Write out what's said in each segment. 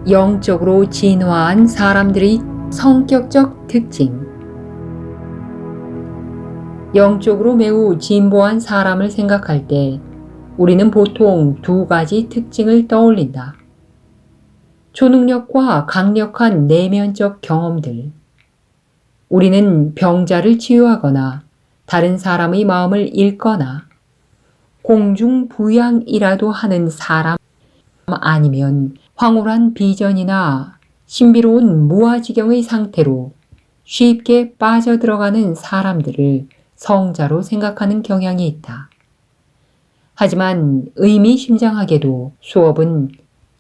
영적으로 진화한 사람들의 성격적 특징. 영적으로 매우 진보한 사람을 생각할 때 우리는 보통 두 가지 특징을 떠올린다. 초능력과 강력한 내면적 경험들. 우리는 병자를 치유하거나 다른 사람의 마음을 읽거나 공중부양이라도 하는 사람 아니면 황홀한 비전이나 신비로운 무아지경의 상태로 쉽게 빠져들어가는 사람들을 성자로 생각하는 경향이 있다. 하지만 의미심장하게도 수업은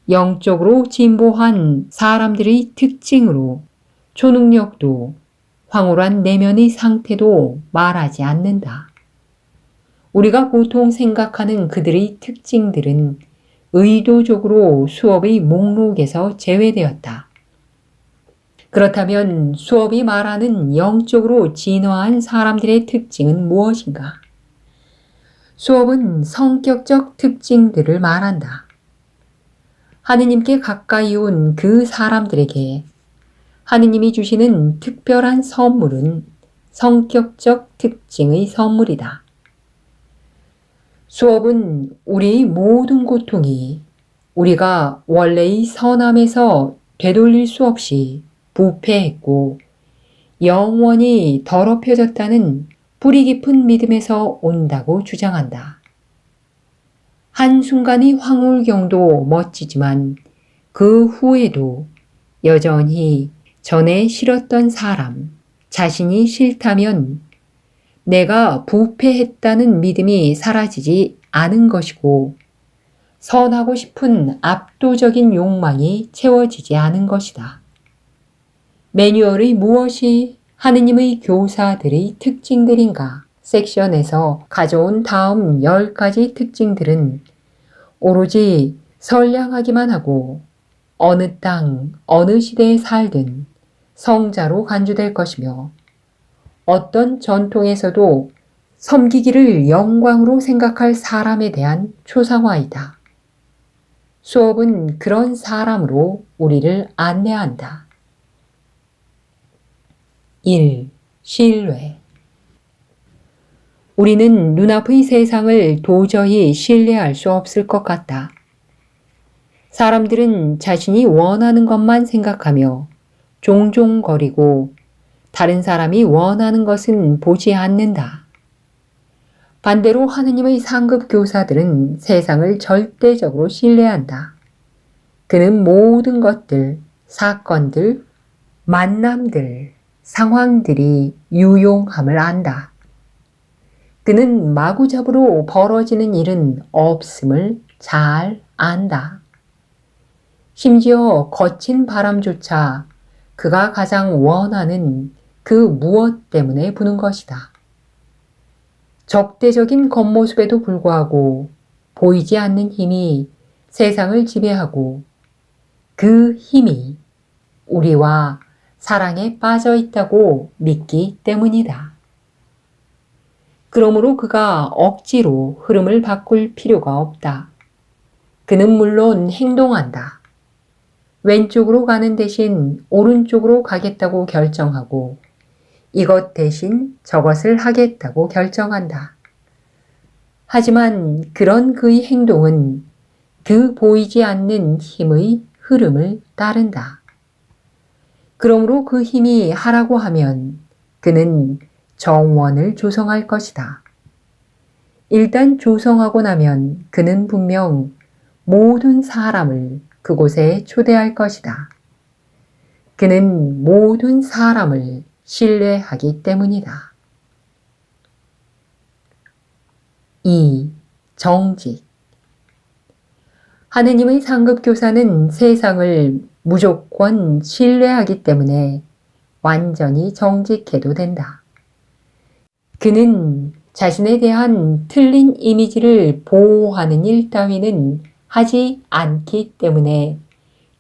영적으로 진보한 사람들의 특징으로 초능력도 황홀한 내면의 상태도 말하지 않는다. 우리가 보통 생각하는 그들의 특징들은 의도적으로 수업의 목록에서 제외되었다. 그렇다면 수업이 말하는 영적으로 진화한 사람들의 특징은 무엇인가? 수업은 성격적 특징들을 말한다. 하느님께 가까이 온 그 사람들에게 하느님이 주시는 특별한 선물은 성격적 특징의 선물이다. 수업은 우리의 모든 고통이 우리가 원래의 선함에서 되돌릴 수 없이 부패했고 영원히 더럽혀졌다는 뿌리 깊은 믿음에서 온다고 주장한다. 한순간의 황홀경도 멋지지만 그 후에도 여전히 전에 싫었던 사람, 자신이 싫다면 내가 부패했다는 믿음이 사라지지 않은 것이고 선하고 싶은 압도적인 욕망이 채워지지 않은 것이다. 매뉴얼의 무엇이 하느님의 교사들의 특징들인가? 섹션에서 가져온 다음 10가지 특징들은 오로지 선량하기만 하고 어느 땅, 어느 시대에 살든 성자로 간주될 것이며 어떤 전통에서도 섬기기를 영광으로 생각할 사람에 대한 초상화이다. 수업은 그런 사람으로 우리를 안내한다. 1. 신뢰. 우리는 눈앞의 세상을 도저히 신뢰할 수 없을 것 같다. 사람들은 자신이 원하는 것만 생각하며 종종거리고 다른 사람이 원하는 것은 보지 않는다. 반대로 하느님의 상급 교사들은 세상을 절대적으로 신뢰한다. 그는 모든 것들, 사건들, 만남들, 상황들이 유용함을 안다. 그는 마구잡이로 벌어지는 일은 없음을 잘 안다. 심지어 거친 바람조차 그가 가장 원하는 그 무엇 때문에 부는 것이다. 적대적인 겉모습에도 불구하고 보이지 않는 힘이 세상을 지배하고 그 힘이 우리와 사랑에 빠져 있다고 믿기 때문이다. 그러므로 그가 억지로 흐름을 바꿀 필요가 없다. 그는 물론 행동한다. 왼쪽으로 가는 대신 오른쪽으로 가겠다고 결정하고 이것 대신 저것을 하겠다고 결정한다. 하지만 그런 그의 행동은 그 보이지 않는 힘의 흐름을 따른다. 그러므로 그 힘이 하라고 하면 그는 정원을 조성할 것이다. 일단 조성하고 나면 그는 분명 모든 사람을 그곳에 초대할 것이다. 그는 모든 사람을 신뢰하기 때문이다. 2. 정직. 하느님의 상급 교사는 세상을 무조건 신뢰하기 때문에 완전히 정직해도 된다. 그는 자신에 대한 틀린 이미지를 보호하는 일 따위는 하지 않기 때문에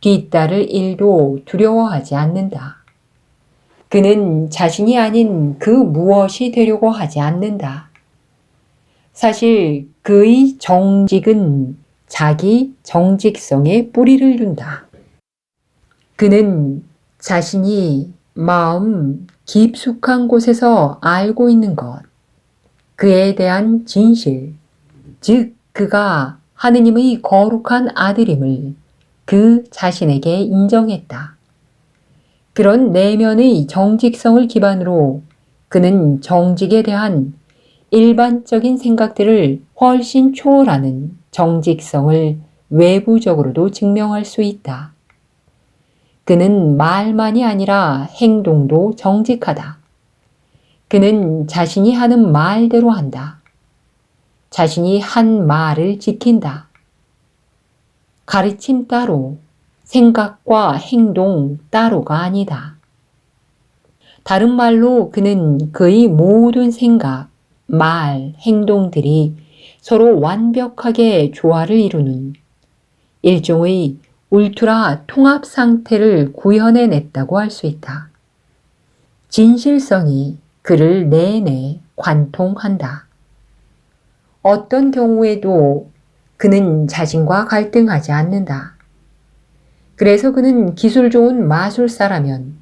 뒤따를 일도 두려워하지 않는다. 그는 자신이 아닌 그 무엇이 되려고 하지 않는다. 사실 그의 정직은 자기 정직성에 뿌리를 둔다. 그는 자신이 마음 깊숙한 곳에서 알고 있는 것, 그에 대한 진실, 즉 그가 하느님의 거룩한 아들임을 그 자신에게 인정했다. 그런 내면의 정직성을 기반으로 그는 정직에 대한 일반적인 생각들을 훨씬 초월하는 정직성을 외부적으로도 증명할 수 있다. 그는 말만이 아니라 행동도 정직하다. 그는 자신이 하는 말대로 한다. 자신이 한 말을 지킨다. 가르침 따로, 생각과 행동 따로가 아니다. 다른 말로 그는 그의 모든 생각, 말, 행동들이 서로 완벽하게 조화를 이루는 일종의 울트라 통합 상태를 구현해냈다고 할 수 있다. 진실성이 그를 내내 관통한다. 어떤 경우에도 그는 자신과 갈등하지 않는다. 그래서 그는 기술 좋은 마술사라면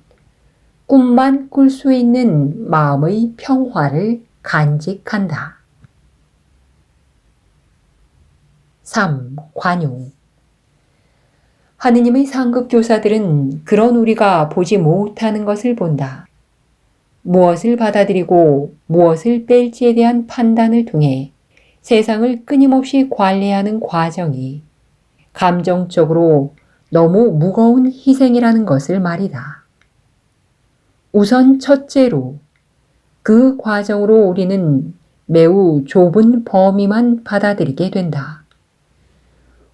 꿈만 꿀 수 있는 마음의 평화를 간직한다. 3. 관용. 하느님의 상급 교사들은 그런 우리가 보지 못하는 것을 본다. 무엇을 받아들이고 무엇을 뺄지에 대한 판단을 통해 세상을 끊임없이 관리하는 과정이 감정적으로 너무 무거운 희생이라는 것을 말이다. 우선 첫째로 그 과정으로 우리는 매우 좁은 범위만 받아들이게 된다.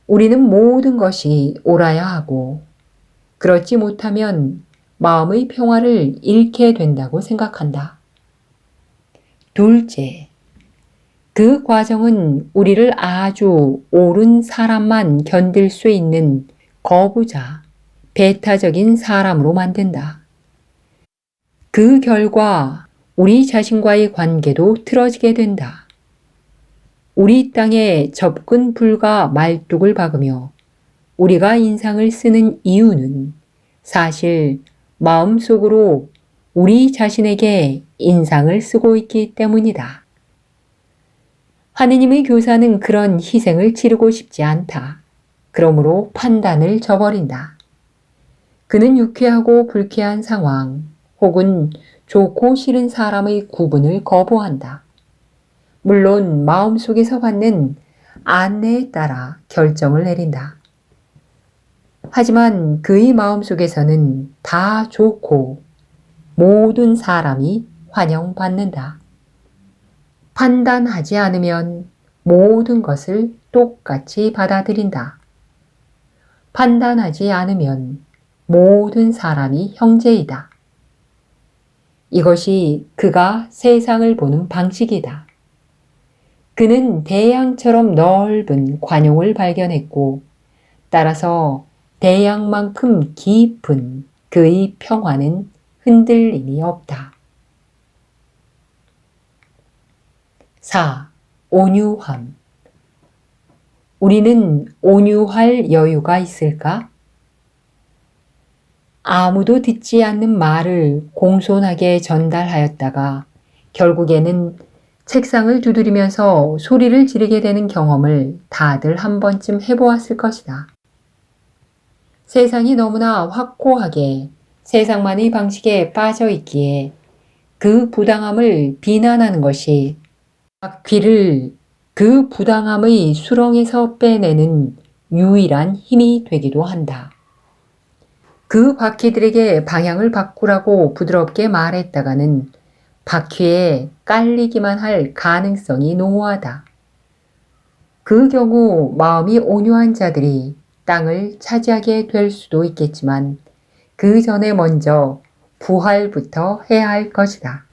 우리는 모든 것이 옳아야 하고 그렇지 못하면 마음의 평화를 잃게 된다고 생각한다. 둘째, 그 과정은 우리를 아주 옳은 사람만 견딜 수 있는 거부자, 배타적인 사람으로 만든다. 그 결과 우리 자신과의 관계도 틀어지게 된다. 우리 땅에 접근 불가 말뚝을 박으며 우리가 인상을 쓰는 이유는 사실 마음속으로 우리 자신에게 인상을 쓰고 있기 때문이다. 하느님의 교사는 그런 희생을 치르고 싶지 않다. 그러므로 판단을 저버린다. 그는 유쾌하고 불쾌한 상황 혹은 좋고 싫은 사람의 구분을 거부한다. 물론 마음속에서 받는 안내에 따라 결정을 내린다. 하지만 그의 마음속에서는 다 좋고 모든 사람이 환영받는다. 판단하지 않으면 모든 것을 똑같이 받아들인다. 판단하지 않으면 모든 사람이 형제이다. 이것이 그가 세상을 보는 방식이다. 그는 대양처럼 넓은 관용을 발견했고 따라서 대양만큼 깊은 그의 평화는 흔들림이 없다. 4. 온유함. 우리는 온유할 여유가 있을까? 아무도 듣지 않는 말을 공손하게 전달하였다가 결국에는 책상을 두드리면서 소리를 지르게 되는 경험을 다들 한 번쯤 해보았을 것이다. 세상이 너무나 확고하게 세상만의 방식에 빠져 있기에 그 부당함을 비난하는 것이 바퀴를 그 부당함의 수렁에서 빼내는 유일한 힘이 되기도 한다. 그 바퀴들에게 방향을 바꾸라고 부드럽게 말했다가는 바퀴에 깔리기만 할 가능성이 농후하다. 그 경우 마음이 온유한 자들이 땅을 차지하게 될 수도 있겠지만 그 전에 먼저 부활부터 해야 할 것이다.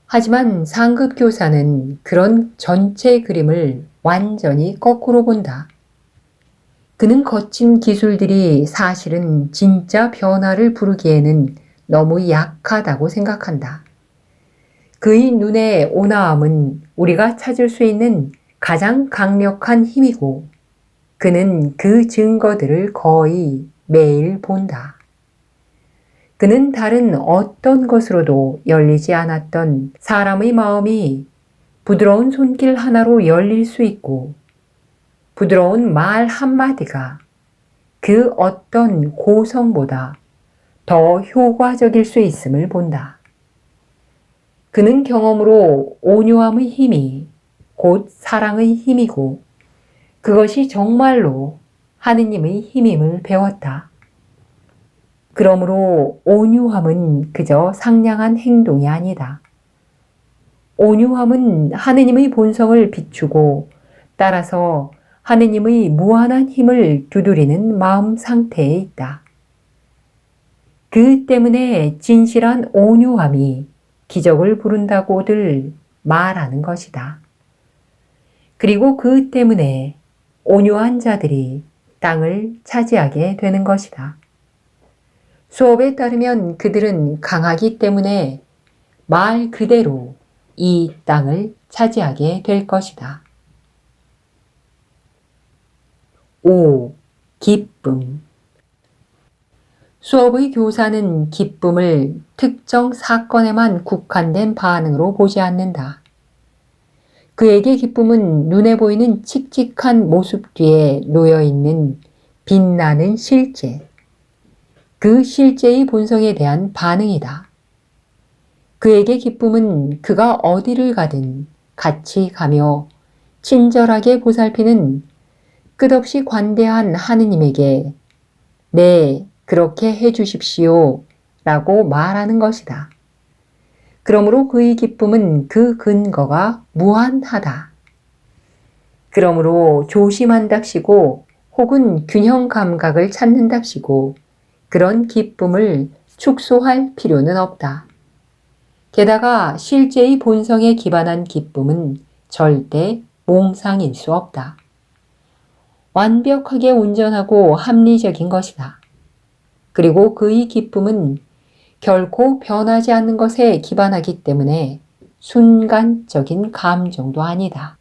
하지만 상급 교사는 그런 전체 그림을 완전히 거꾸로 본다. 그는 거친 기술들이 사실은 진짜 변화를 부르기에는 너무 약하다고 생각한다. 그의 눈의 온화함은 우리가 찾을 수 있는 가장 강력한 힘이고 그는 그 증거들을 거의 매일 본다. 그는 다른 어떤 것으로도 열리지 않았던 사람의 마음이 부드러운 손길 하나로 열릴 수 있고 부드러운 말 한마디가 그 어떤 고성보다 더 효과적일 수 있음을 본다. 그는 경험으로 온유함의 힘이 곧 사랑의 힘이고 그것이 정말로 하느님의 힘임을 배웠다. 그러므로 온유함은 그저 상냥한 행동이 아니다. 온유함은 하느님의 본성을 비추고 따라서 하느님의 무한한 힘을 두드리는 마음 상태에 있다. 그 때문에 진실한 온유함이 기적을 부른다고들 말하는 것이다. 그리고 그 때문에 온유한 자들이 땅을 차지하게 되는 것이다. 수업에 따르면 그들은 강하기 때문에 말 그대로 이 땅을 차지하게 될 것이다. 5. 기쁨. 수업의 교사는 기쁨을 특정 사건에만 국한된 반응으로 보지 않는다. 그에게 기쁨은 눈에 보이는 칙칙한 모습 뒤에 놓여있는 빛나는 실제, 그 실제의 본성에 대한 반응이다. 그에게 기쁨은 그가 어디를 가든 같이 가며 친절하게 보살피는 끝없이 관대한 하느님에게 네, 그렇게 해주십시오 라고 말하는 것이다. 그러므로 그의 기쁨은 그 근거가 무한하다. 그러므로 조심한답시고 혹은 균형 감각을 찾는답시고 그런 기쁨을 축소할 필요는 없다. 게다가 실제의 본성에 기반한 기쁨은 절대 몽상일 수 없다. 완벽하게 온전하고 합리적인 것이다. 그리고 그의 기쁨은 결코 변하지 않는 것에 기반하기 때문에 순간적인 감정도 아니다.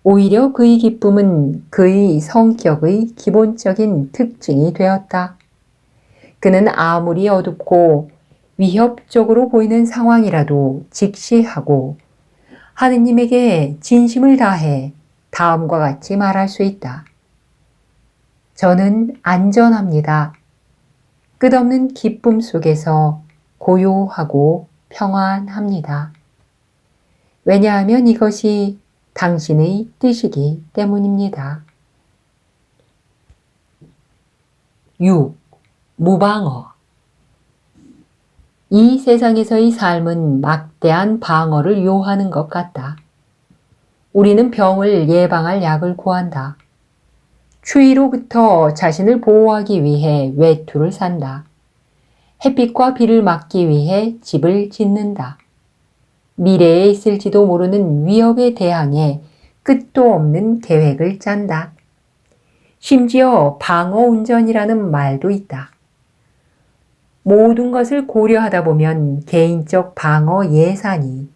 오히려 그의 기쁨은 그의 성격의 기본적인 특징이 되었다. 그는 아무리 어둡고 위협적으로 보이는 상황이라도 직시하고 하느님에게 진심을 다해 다음과 같이 말할 수 있다. 저는 안전합니다. 끝없는 기쁨 속에서 고요하고 평안합니다. 왜냐하면 이것이 당신의 뜻이기 때문입니다. 6. 무방어. 이 세상에서의 삶은 막대한 방어를 요하는 것 같다. 우리는 병을 예방할 약을 구한다. 추위로부터 자신을 보호하기 위해 외투를 산다. 햇빛과 비를 막기 위해 집을 짓는다. 미래에 있을지도 모르는 위협에 대항해 끝도 없는 계획을 짠다. 심지어 방어운전이라는 말도 있다. 모든 것을 고려하다 보면 개인적 방어 예산이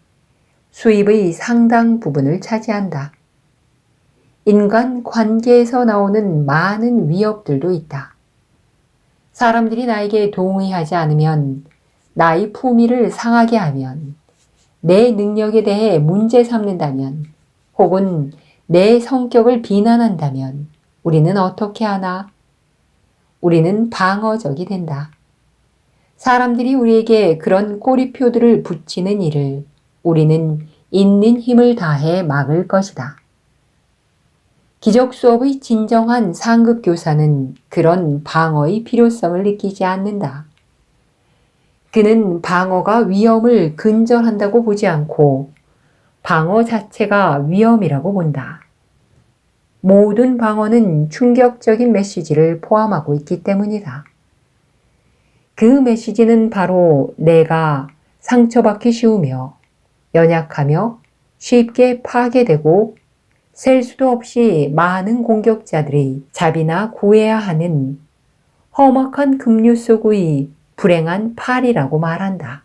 수입의 상당 부분을 차지한다. 인간 관계에서 나오는 많은 위협들도 있다. 사람들이 나에게 동의하지 않으면, 나의 품위를 상하게 하면, 내 능력에 대해 문제 삼는다면, 혹은 내 성격을 비난한다면 우리는 어떻게 하나? 우리는 방어적이 된다. 사람들이 우리에게 그런 꼬리표들을 붙이는 일을 우리는 있는 힘을 다해 막을 것이다. 기적 수업의 진정한 상급 교사는 그런 방어의 필요성을 느끼지 않는다. 그는 방어가 위험을 근절한다고 보지 않고 방어 자체가 위험이라고 본다. 모든 방어는 충격적인 메시지를 포함하고 있기 때문이다. 그 메시지는 바로 내가 상처받기 쉬우며 연약하며 쉽게 파괴되고 셀 수도 없이 많은 공격자들의 잡이나 구해야 하는 험악한 급류 속의 불행한 팔이라고 말한다.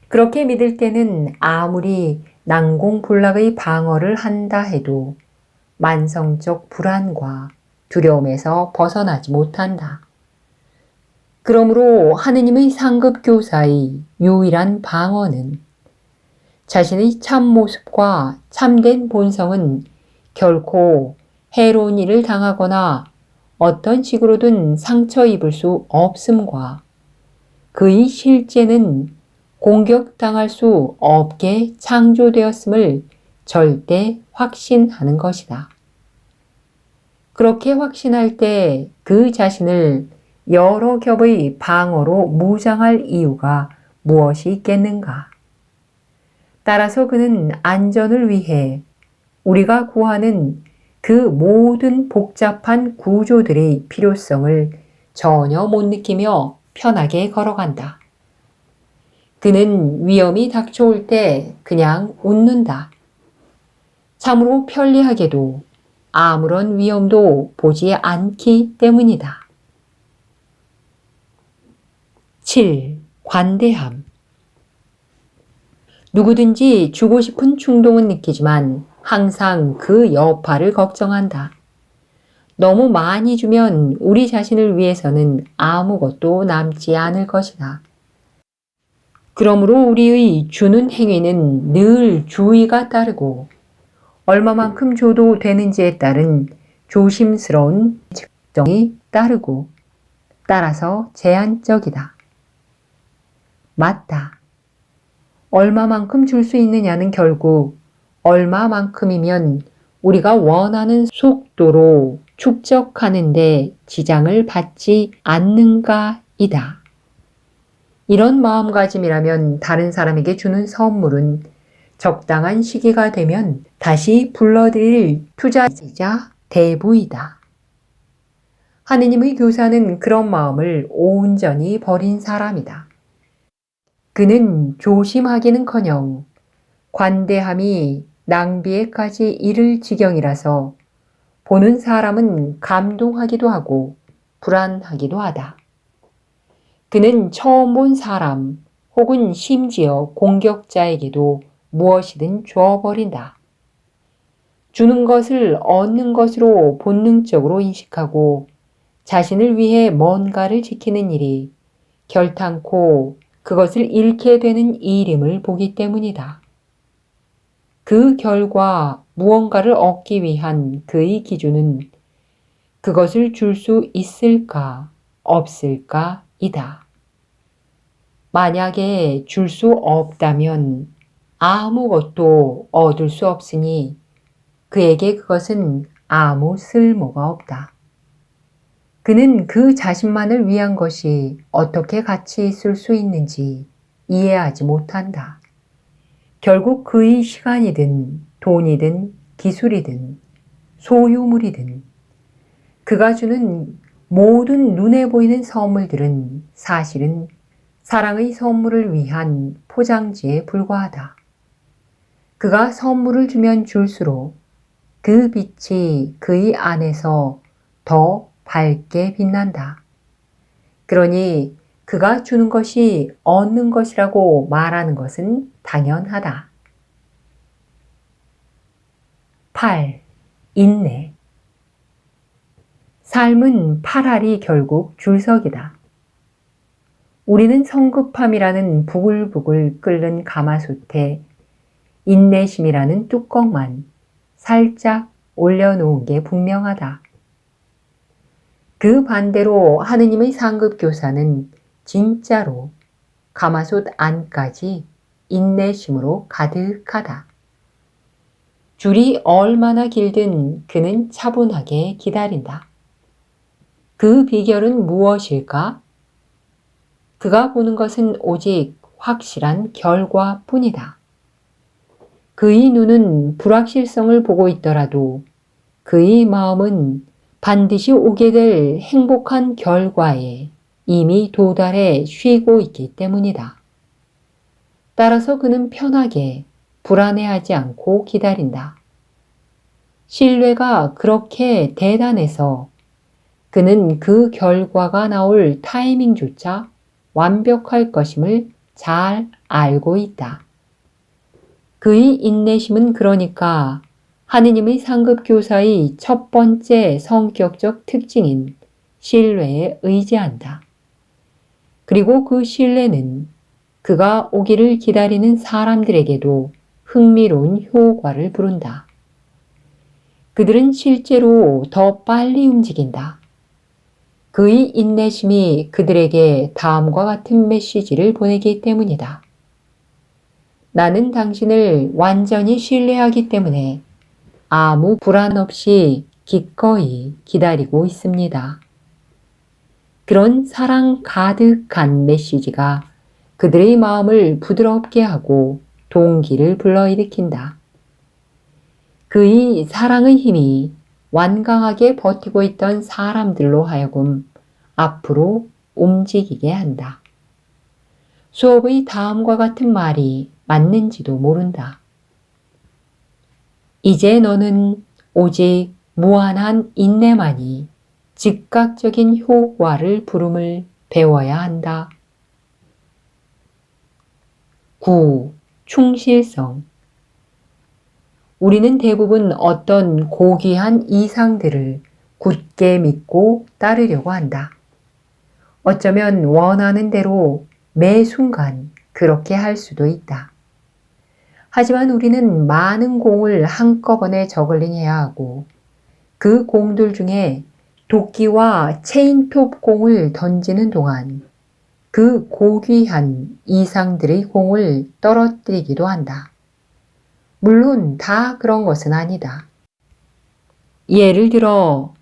그렇게 믿을 때는 아무리 난공불락의 방어를 한다 해도 만성적 불안과 두려움에서 벗어나지 못한다. 그러므로 하느님의 상급 교사의 유일한 방어는 자신의 참 모습과 참된 본성은 결코 해로운 일을 당하거나 어떤 식으로든 상처 입을 수 없음과 그의 실제는 공격당할 수 없게 창조되었음을 절대 확신하는 것이다. 그렇게 확신할 때 그 자신을 여러 겹의 방어로 무장할 이유가 무엇이 있겠는가? 따라서 그는 안전을 위해 우리가 구하는 그 모든 복잡한 구조들의 필요성을 전혀 못 느끼며 편하게 걸어간다. 그는 위험이 닥쳐올 때 그냥 웃는다. 참으로 편리하게도 아무런 위험도 보지 않기 때문이다. 7. 관대함. 누구든지 주고 싶은 충동은 느끼지만 항상 그 여파를 걱정한다. 너무 많이 주면 우리 자신을 위해서는 아무것도 남지 않을 것이다. 그러므로 우리의 주는 행위는 늘 주의가 따르고 얼마만큼 줘도 되는지에 따른 조심스러운 측정이 따르고 따라서 제한적이다. 맞다. 얼마만큼 줄 수 있느냐는 결국 얼마만큼이면 우리가 원하는 속도로 축적하는데 지장을 받지 않는가이다. 이런 마음가짐이라면 다른 사람에게 주는 선물은 적당한 시기가 되면 다시 불러들일 투자이자 대부이다. 하느님의 교사는 그런 마음을 온전히 버린 사람이다. 그는 조심하기는커녕 관대함이 낭비에까지 이를 지경이라서 보는 사람은 감동하기도 하고 불안하기도 하다. 그는 처음 본 사람 혹은 심지어 공격자에게도 무엇이든 줘버린다. 주는 것을 얻는 것으로 본능적으로 인식하고 자신을 위해 뭔가를 지키는 일이 결탄코 그것을 잃게 되는 일임을 보기 때문이다. 그 결과 무언가를 얻기 위한 그의 기준은 그것을 줄 수 있을까 없을까이다. 만약에 줄 수 없다면 아무것도 얻을 수 없으니 그에게 그것은 아무 쓸모가 없다. 그는 그 자신만을 위한 것이 어떻게 가치 있을 수 있는지 이해하지 못한다. 결국 그의 시간이든 돈이든 기술이든 소유물이든 그가 주는 모든 눈에 보이는 선물들은 사실은 사랑의 선물을 위한 포장지에 불과하다. 그가 선물을 주면 줄수록 그 빛이 그의 안에서 더 밝게 빛난다. 그러니 그가 주는 것이 얻는 것이라고 말하는 것은 당연하다. 8. 인내. 삶은 팔알이 결국 줄석이다. 우리는 성급함이라는 부글부글 끓는 가마솥에 인내심이라는 뚜껑만 살짝 올려놓은 게 분명하다. 그 반대로 하느님의 상급교사는 진짜로 가마솥 안까지 인내심으로 가득하다. 줄이 얼마나 길든 그는 차분하게 기다린다. 그 비결은 무엇일까? 그가 보는 것은 오직 확실한 결과뿐이다. 그의 눈은 불확실성을 보고 있더라도 그의 마음은 반드시 오게 될 행복한 결과에 이미 도달해 쉬고 있기 때문이다. 따라서 그는 편하게 불안해하지 않고 기다린다. 신뢰가 그렇게 대단해서 그는 그 결과가 나올 타이밍조차 완벽할 것임을 잘 알고 있다. 그의 인내심은 그러니까 하느님의 상급교사의 첫 번째 성격적 특징인 신뢰에 의지한다. 그리고 그 신뢰는 그가 오기를 기다리는 사람들에게도 흥미로운 효과를 부른다. 그들은 실제로 더 빨리 움직인다. 그의 인내심이 그들에게 다음과 같은 메시지를 보내기 때문이다. 나는 당신을 완전히 신뢰하기 때문에 아무 불안 없이 기꺼이 기다리고 있습니다. 그런 사랑 가득한 메시지가 그들의 마음을 부드럽게 하고 동기를 불러일으킨다. 그의 사랑의 힘이 완강하게 버티고 있던 사람들로 하여금 앞으로 움직이게 한다. 수업의 다음과 같은 말이 맞는지도 모른다. 이제 너는 오직 무한한 인내만이 즉각적인 효과를 부름을 배워야 한다. 9. 충실성. 우리는 대부분 어떤 고귀한 이상들을 굳게 믿고 따르려고 한다. 어쩌면 원하는 대로 매 순간 그렇게 할 수도 있다. 하지만 우리는 많은 공을 한꺼번에 저글링해야 하고 그 공들 중에 도끼와 체인톱 공을 던지는 동안 그 고귀한 이상들의 공을 떨어뜨리기도 한다. 물론 다 그런 것은 아니다. 예를 들어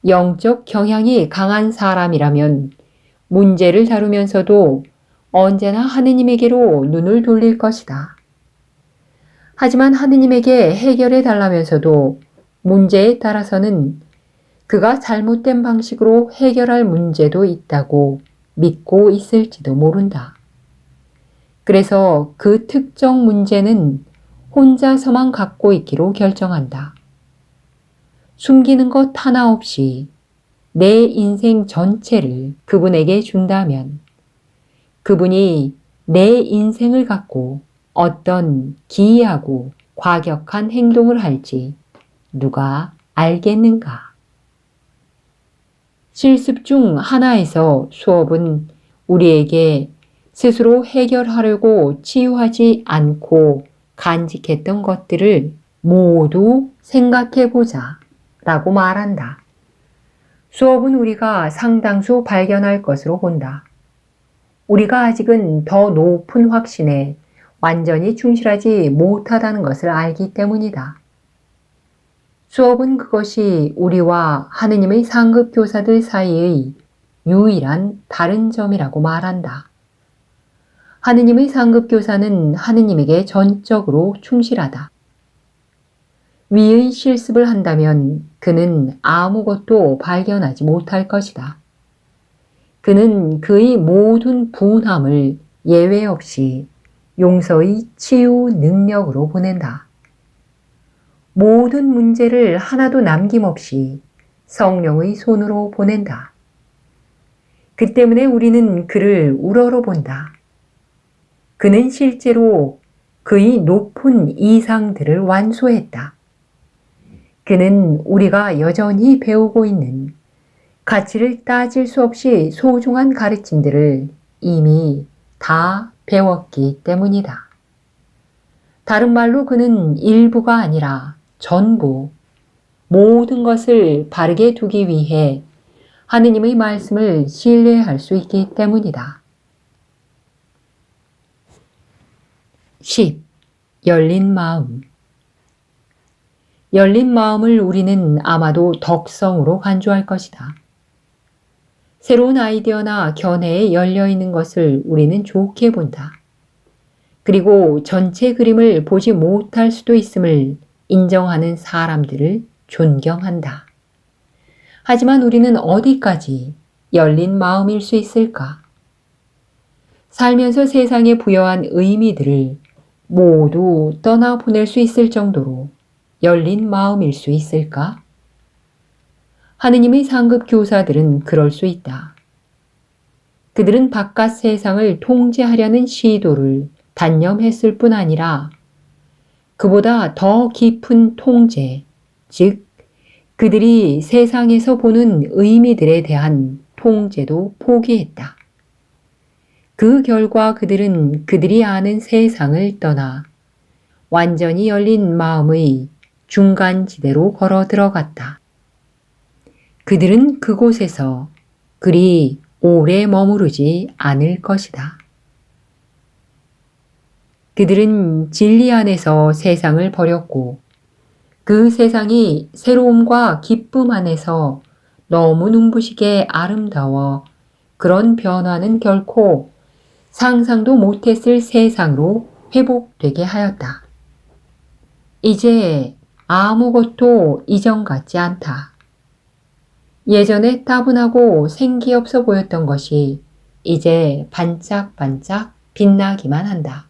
영적 경향이 강한 사람이라면 문제를 다루면서도 언제나 하느님에게로 눈을 돌릴 것이다. 하지만 하느님에게 해결해 달라면서도 문제에 따라서는 그가 잘못된 방식으로 해결할 문제도 있다고 믿고 있을지도 모른다. 그래서 그 특정 문제는 혼자서만 갖고 있기로 결정한다. 숨기는 것 하나 없이 내 인생 전체를 그분에게 준다면 그분이 내 인생을 갖고 어떤 기이하고 과격한 행동을 할지 누가 알겠는가? 실습 중 하나에서 수업은 우리에게 스스로 해결하려고 치유하지 않고 간직했던 것들을 모두 생각해보자 라고 말한다. 수업은 우리가 상당수 발견할 것으로 본다. 우리가 아직은 더 높은 확신에 완전히 충실하지 못하다는 것을 알기 때문이다. 수업은 그것이 우리와 하느님의 상급교사들 사이의 유일한 다른 점이라고 말한다. 하느님의 상급교사는 하느님에게 전적으로 충실하다. 위의 실습을 한다면 그는 아무것도 발견하지 못할 것이다. 그는 그의 모든 분함을 예외 없이 용서의 치유 능력으로 보낸다. 모든 문제를 하나도 남김없이 성령의 손으로 보낸다. 그 때문에 우리는 그를 우러러 본다. 그는 실제로 그의 높은 이상들을 완수했다. 그는 우리가 여전히 배우고 있는 가치를 따질 수 없이 소중한 가르침들을 이미 다 배웠기 때문이다. 다른 말로 그는 일부가 아니라 전부 모든 것을 바르게 두기 위해 하느님의 말씀을 신뢰할 수 있기 때문이다. 10. 열린 마음. 열린 마음을 우리는 아마도 덕성으로 간주할 것이다. 새로운 아이디어나 견해에 열려있는 것을 우리는 좋게 본다. 그리고 전체 그림을 보지 못할 수도 있음을 인정하는 사람들을 존경한다. 하지만 우리는 어디까지 열린 마음일 수 있을까? 살면서 세상에 부여한 의미들을 모두 떠나보낼 수 있을 정도로 열린 마음일 수 있을까? 하느님의 상급 교사들은 그럴 수 있다. 그들은 바깥 세상을 통제하려는 시도를 단념했을 뿐 아니라 그보다 더 깊은 통제, 즉 그들이 세상에서 보는 의미들에 대한 통제도 포기했다. 그 결과 그들은 그들이 아는 세상을 떠나 완전히 열린 마음의 중간지대로 걸어 들어갔다. 그들은 그곳에서 그리 오래 머무르지 않을 것이다. 그들은 진리 안에서 세상을 버렸고 그 세상이 새로움과 기쁨 안에서 너무 눈부시게 아름다워 그런 변화는 결코 상상도 못했을 세상으로 회복되게 하였다. 이제 아무것도 이전 같지 않다. 예전에 따분하고 생기 없어 보였던 것이 이제 반짝반짝 빛나기만 한다.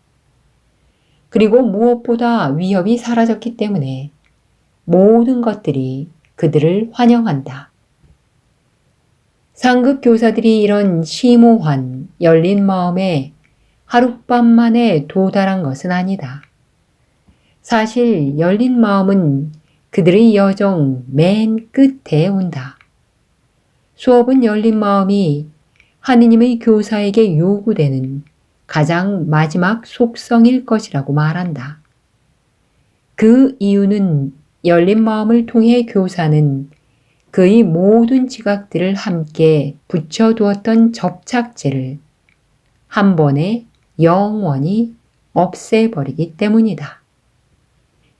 그리고 무엇보다 위협이 사라졌기 때문에 모든 것들이 그들을 환영한다. 상급 교사들이 이런 심오한 열린 마음에 하룻밤 만에 도달한 것은 아니다. 사실 열린 마음은 그들의 여정 맨 끝에 온다. 수업은 열린 마음이 하느님의 교사에게 요구되는 가장 마지막 속성일 것이라고 말한다. 그 이유는 열린 마음을 통해 교사는 그의 모든 지각들을 함께 붙여두었던 접착제를 한 번에 영원히 없애버리기 때문이다.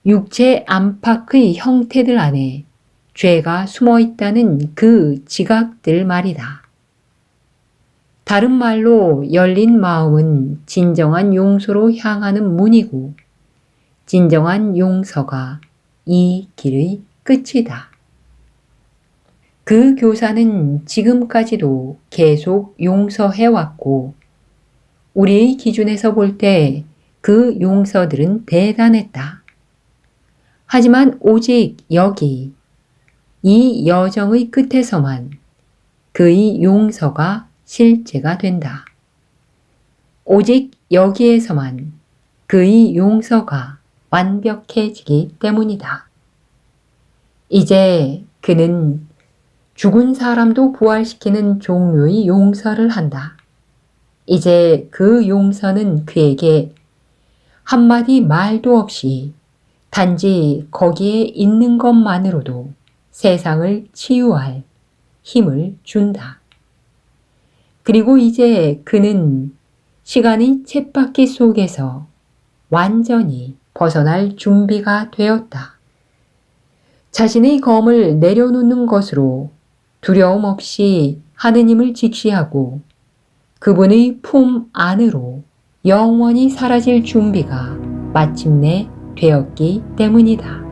육체 안팎의 형태들 안에 죄가 숨어 있다는 그 지각들 말이다. 다른 말로 열린 마음은 진정한 용서로 향하는 문이고 진정한 용서가 이 길의 끝이다. 그 교사는 지금까지도 계속 용서해왔고 우리의 기준에서 볼 때 그 용서들은 대단했다. 하지만 오직 여기 이 여정의 끝에서만 그의 용서가 실제가 된다. 오직 여기에서만 그의 용서가 완벽해지기 때문이다. 이제 그는 죽은 사람도 부활시키는 종류의 용서를 한다. 이제 그 용서는 그에게 한마디 말도 없이 단지 거기에 있는 것만으로도 세상을 치유할 힘을 준다. 그리고 이제 그는 시간의 쳇바퀴 속에서 완전히 벗어날 준비가 되었다. 자신의 검을 내려놓는 것으로 두려움 없이 하느님을 직시하고 그분의 품 안으로 영원히 사라질 준비가 마침내 되었기 때문이다.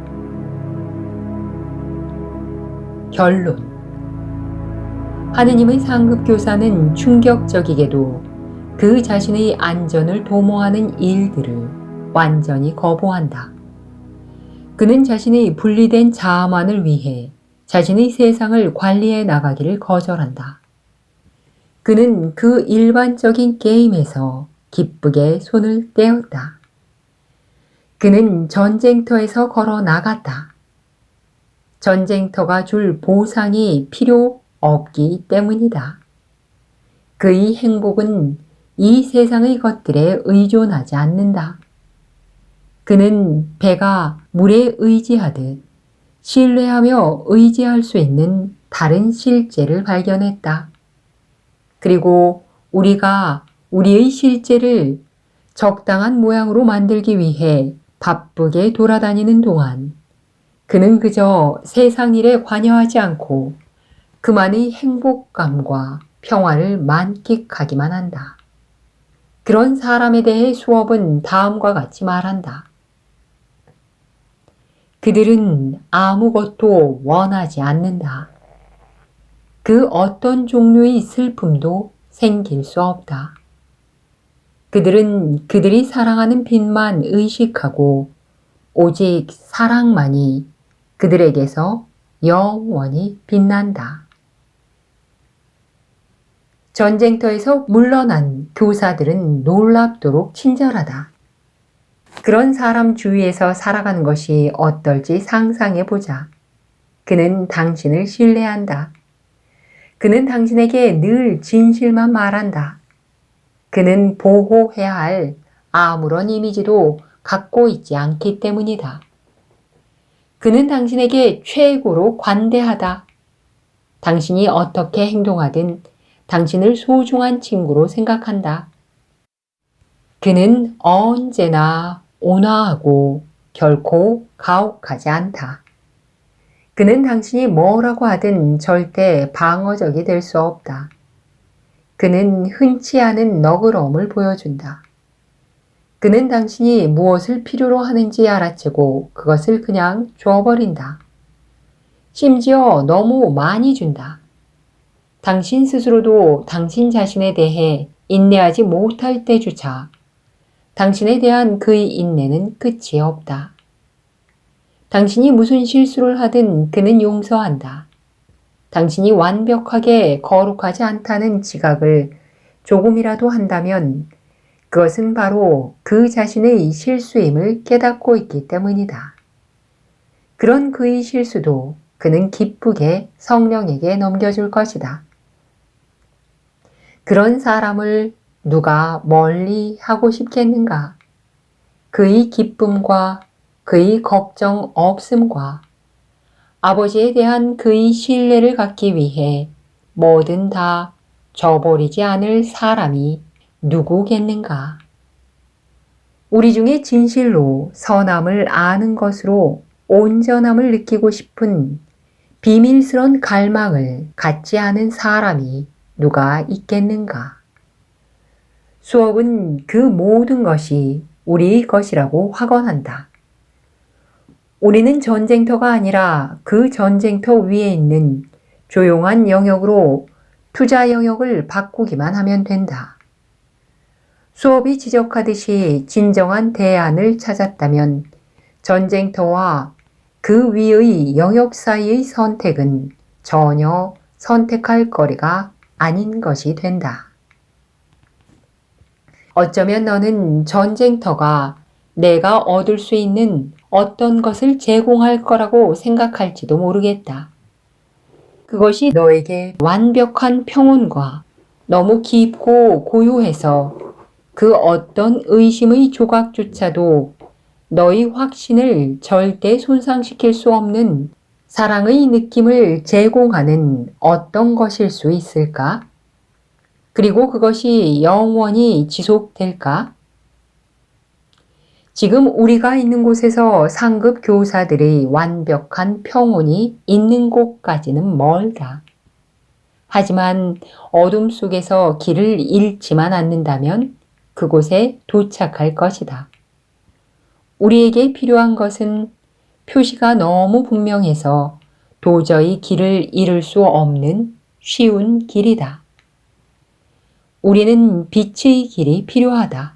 결론. 하느님의 상급 교사는 충격적이게도 그 자신의 안전을 도모하는 일들을 완전히 거부한다. 그는 자신의 분리된 자아만을 위해 자신의 세상을 관리해 나가기를 거절한다. 그는 그 일반적인 게임에서 기쁘게 손을 떼었다. 그는 전쟁터에서 걸어 나갔다. 전쟁터가 줄 보상이 필요 없기 때문이다. 그의 행복은 이 세상의 것들에 의존하지 않는다. 그는 배가 물에 의지하듯 신뢰하며 의지할 수 있는 다른 실제를 발견했다. 그리고 우리가 우리의 실제를 적당한 모양으로 만들기 위해 바쁘게 돌아다니는 동안 그는 그저 세상 일에 관여하지 않고 그만의 행복감과 평화를 만끽하기만 한다. 그런 사람에 대해 수업은 다음과 같이 말한다. 그들은 아무것도 원하지 않는다. 그 어떤 종류의 슬픔도 생길 수 없다. 그들은 그들이 사랑하는 빛만 의식하고 오직 사랑만이 그들에게서 영원히 빛난다. 전쟁터에서 물러난 교사들은 놀랍도록 친절하다. 그런 사람 주위에서 살아가는 것이 어떨지 상상해 보자. 그는 당신을 신뢰한다. 그는 당신에게 늘 진실만 말한다. 그는 보호해야 할 아무런 이미지도 갖고 있지 않기 때문이다. 그는 당신에게 최고로 관대하다. 당신이 어떻게 행동하든 당신을 소중한 친구로 생각한다. 그는 언제나 온화하고 결코 가혹하지 않다. 그는 당신이 뭐라고 하든 절대 방어적이 될 수 없다. 그는 흔치 않은 너그러움을 보여준다. 그는 당신이 무엇을 필요로 하는지 알아채고 그것을 그냥 줘버린다. 심지어 너무 많이 준다. 당신 스스로도 당신 자신에 대해 인내하지 못할 때조차 당신에 대한 그의 인내는 끝이 없다. 당신이 무슨 실수를 하든 그는 용서한다. 당신이 완벽하게 거룩하지 않다는 지각을 조금이라도 한다면 그것은 바로 그 자신의 실수임을 깨닫고 있기 때문이다. 그런 그의 실수도 그는 기쁘게 성령에게 넘겨줄 것이다. 그런 사람을 누가 멀리 하고 싶겠는가? 그의 기쁨과 그의 걱정 없음과 아버지에 대한 그의 신뢰를 갖기 위해 뭐든 다 저버리지 않을 사람이 누구겠는가? 우리 중에 진실로 선함을 아는 것으로 온전함을 느끼고 싶은 비밀스런 갈망을 갖지 않은 사람이 누가 있겠는가? 수업은 그 모든 것이 우리의 것이라고 확언한다. 우리는 전쟁터가 아니라 그 전쟁터 위에 있는 조용한 영역으로 투자 영역을 바꾸기만 하면 된다. 수업이 지적하듯이 진정한 대안을 찾았다면 전쟁터와 그 위의 영역 사이의 선택은 전혀 선택할 거리가 아닌 것이 된다. 어쩌면 너는 전쟁터가 내가 얻을 수 있는 어떤 것을 제공할 거라고 생각할지도 모르겠다. 그것이 너에게 완벽한 평온과 너무 깊고 고요해서 그 어떤 의심의 조각조차도 너의 확신을 절대 손상시킬 수 없는 사랑의 느낌을 제공하는 어떤 것일 수 있을까? 그리고 그것이 영원히 지속될까? 지금 우리가 있는 곳에서 상급 교사들의 완벽한 평온이 있는 곳까지는 멀다. 하지만 어둠 속에서 길을 잃지만 않는다면 그곳에 도착할 것이다. 우리에게 필요한 것은 표시가 너무 분명해서 도저히 길을 잃을 수 없는 쉬운 길이다. 우리는 빛의 길이 필요하다.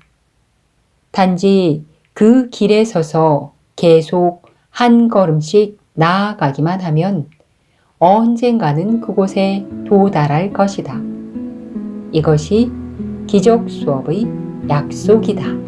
단지 그 길에 서서 계속 한 걸음씩 나아가기만 하면 언젠가는 그곳에 도달할 것이다. 이것이 기적 수업의 약속이다.